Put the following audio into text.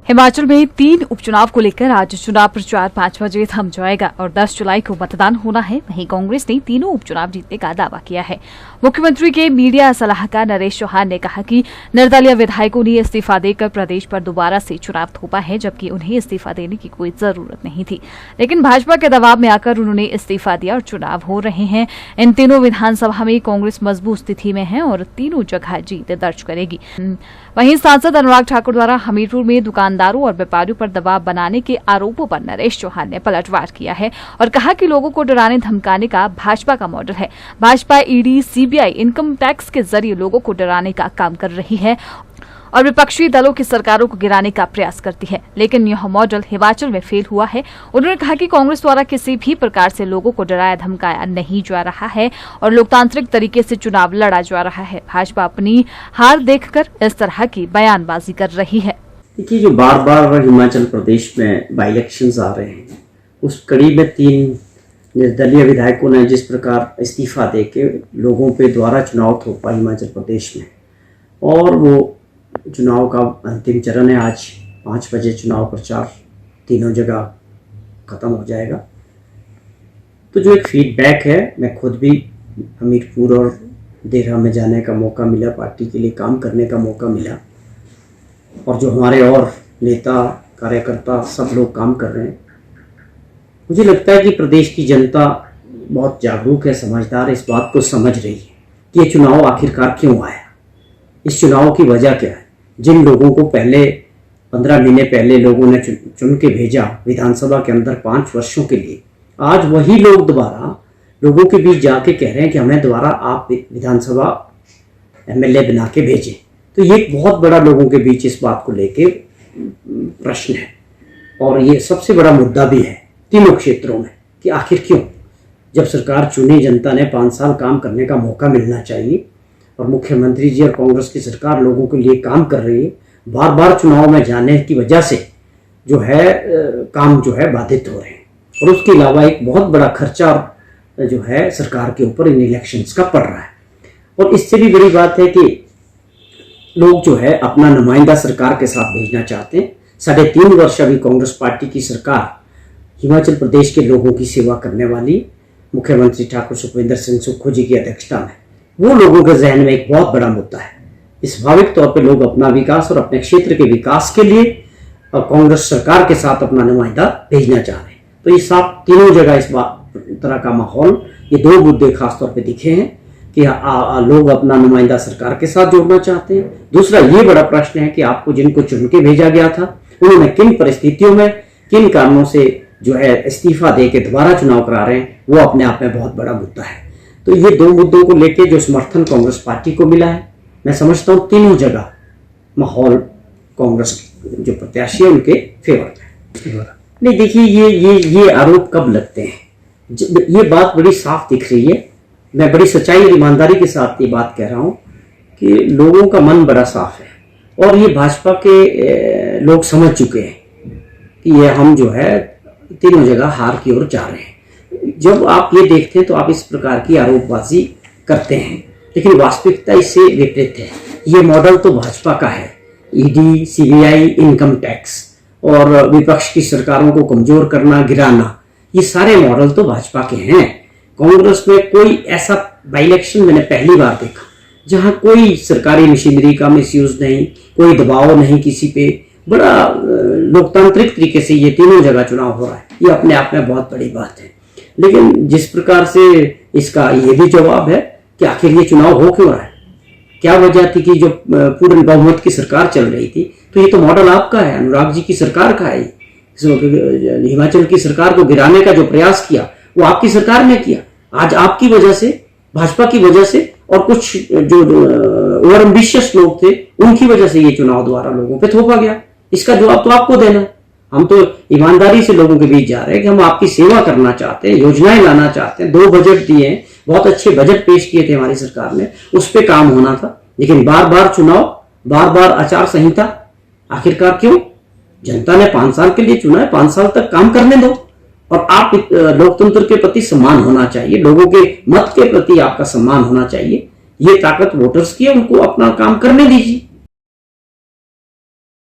हिमाचल में 3 उपचुनाव को लेकर आज चुनाव प्रचार 5 बजे थम जाएगा और 10 जुलाई को मतदान होना है। वहीं कांग्रेस ने तीनों उपचुनाव जीतने का दावा किया है। मुख्यमंत्री के मीडिया सलाहकार नरेश चौहान ने कहा कि निर्दलीय विधायकों ने इस्तीफा देकर प्रदेश पर दोबारा से चुनाव थोपा है, जबकि उन्हें इस्तीफा देने की कोई जरूरत नहीं थी, लेकिन भाजपा के दबाव में आकर उन्होंने इस्तीफा दिया और चुनाव हो रहे हैं। इन तीनों विधानसभा में कांग्रेस मजबूत स्थिति में है और तीनों जगह जीत दर्ज करेगी। वहीं सांसद अनुराग ठाकुर द्वारा हमीरपुर में दुकानदारों और व्यापारियों पर दबाव बनाने के आरोपों पर नरेश चौहान ने पलटवार किया है और कहा कि लोगों को डराने धमकाने का भाजपा का मॉडल है। Bhajpa ED, CBI, income tax के जरिए लोगों को डराने का काम कर रही है और विपक्षी दलों की सरकारों को गिराने का प्रयास करती है, लेकिन यह मॉडल हिमाचल में फेल हुआ है। उन्होंने कहा कि कांग्रेस द्वारा किसी भी प्रकार से लोगों को डराया धमकाया नहीं जा रहा है और लोकतांत्रिक तरीके से चुनाव लड़ा जा रहा है। भाजपा अपनी हार देखकर इस तरह की बयानबाजी कर रही है। देखिए, जो बार बार हिमाचल प्रदेश में बाई इलेक्शंस आ रहे हैं, उस कड़ी में 3 निर्दलीय विधायकों ने जिस प्रकार इस्तीफा देके लोगों पे द्वारा चुनाव थोपा हिमाचल प्रदेश में, और वो चुनाव का अंतिम चरण है। आज 5 बजे चुनाव प्रचार तीनों जगह खत्म हो जाएगा। तो जो एक फीडबैक है, मैं खुद भी हमीरपुर और देहरा में जाने का मौका मिला, पार्टी के लिए काम करने का मौका मिला, और जो हमारे और नेता कार्यकर्ता सब लोग काम कर रहे हैं। मुझे लगता है कि प्रदेश की जनता बहुत जागरूक है, समझदार है, इस बात को समझ रही है कि ये चुनाव आखिरकार क्यों आया, इस चुनाव की वजह क्या है। जिन लोगों को पहले 15 महीने पहले लोगों ने चुन के भेजा विधानसभा के अंदर 5 वर्षों के लिए, आज वही लोग दोबारा लोगों के बीच जाके कह रहे हैं कि हमें दोबारा आप विधानसभा एमएलए बना के भेजें। तो ये एक बहुत बड़ा लोगों के बीच इस बात को लेके प्रश्न है, और ये सबसे बड़ा मुद्दा भी है तीनों क्षेत्रों में कि आखिर क्यों। जब सरकार चुनी, जनता ने 5 साल काम करने का मौका मिलना चाहिए, और मुख्यमंत्री जी और कांग्रेस की सरकार लोगों के लिए काम कर रही है। बार बार चुनाव में जाने की वजह से जो है काम जो है बाधित हो रहे हैं, और उसके अलावा एक बहुत बड़ा खर्चा जो है सरकार के ऊपर इन इलेक्शंस का पड़ रहा है। और इससे भी बड़ी बात है कि लोग जो है अपना नुमाइंदा सरकार के साथ भेजना चाहते हैं। 3.5 वर्ष अभी कांग्रेस पार्टी की सरकार हिमाचल प्रदेश के लोगों की सेवा करने वाली मुख्यमंत्री ठाकुर सुखविंदर सिंह सुक्खू जी की अध्यक्षता में, वो लोगों के जहन में एक बहुत बड़ा मुद्दा है। स्वाभाविक तौर पे लोग अपना विकास और अपने क्षेत्र के विकास के लिए कांग्रेस सरकार के साथ अपना नुमाइंदा भेजना चाह रहे हैं। तो ये साफ तीनों जगह इस तरह का माहौल, ये 2 मुद्दे खासतौर पे दिखे हैं कि लोग अपना नुमाइंदा सरकार के साथ जोड़ना चाहते हैं। दूसरा ये बड़ा प्रश्न है कि आपको जिनको चुन के भेजा गया था, उन्होंने किन परिस्थितियों में, किन कारणों से जो है इस्तीफा दे के दोबारा चुनाव करा रहे हैं, वो अपने आप में बहुत बड़ा मुद्दा है। तो ये 2 मुद्दों को लेके जो समर्थन कांग्रेस पार्टी को मिला है, मैं समझता हूँ तीनों जगह माहौल कांग्रेस जो प्रत्याशी है उनके फेवर में। नहीं, देखिए ये आरोप कब लगते हैं, ये बात बड़ी साफ दिख रही है। मैं बड़ी सच्चाई और ईमानदारी के साथ ये बात कह रहा हूँ कि लोगों का मन बड़ा साफ है, और ये भाजपा के लोग समझ चुके हैं कि ये हम जो है तीनों जगह हार की ओर जा रहे हैं। जब आप ये देखते हैं तो आप इस प्रकार की आरोपबाजी करते हैं, लेकिन वास्तविकता इससे विपरीत है। ये मॉडल तो भाजपा का है, ईडी, सीबीआई, इनकम टैक्स और विपक्ष की सरकारों को कमजोर करना, गिराना, ये सारे मॉडल तो भाजपा के हैं। कांग्रेस में कोई ऐसा बाई इलेक्शन मैंने पहली बार देखा जहां कोई सरकारी मशीनरी का मिसयूज नहीं, कोई दबाव नहीं किसी पे, बड़ा लोकतांत्रिक तरीके से ये तीनों जगह चुनाव हो रहा है। ये अपने आप में बहुत बड़ी बात है। लेकिन जिस प्रकार से इसका ये भी जवाब है कि आखिर ये चुनाव हो क्यों रहा है, क्या वजह थी कि जो पूर्ण बहुमत की सरकार चल रही थी, तो ये तो मॉडल आपका है, अनुराग जी की सरकार का है। हिमाचल की सरकार को गिराने का जो प्रयास किया वो आपकी सरकार ने किया। आज आपकी वजह से, भाजपा की वजह से, और कुछ जो ओवर एम्बिशियस लोग थे उनकी वजह से ये चुनाव द्वारा लोगों पे थोपा गया। इसका जवाब तो आपको देना है। हम तो ईमानदारी से लोगों के बीच जा रहे हैं कि हम आपकी सेवा करना चाहते हैं, योजनाएं लाना चाहते हैं। 2 बजट दिए हैं, बहुत अच्छे बजट पेश किए थे हमारी सरकार ने, उस पर काम होना था। लेकिन बार बार चुनाव, बार बार आचार संहिता, आखिरकार क्यों? जनता ने 5 साल के लिए चुना है, 5 साल तक काम करने दो। और आप लोकतंत्र के प्रति सम्मान होना चाहिए, लोगों के मत के प्रति आपका सम्मान होना चाहिए। ये ताकत वोटर्स की है, उनको अपना काम करने दीजिए।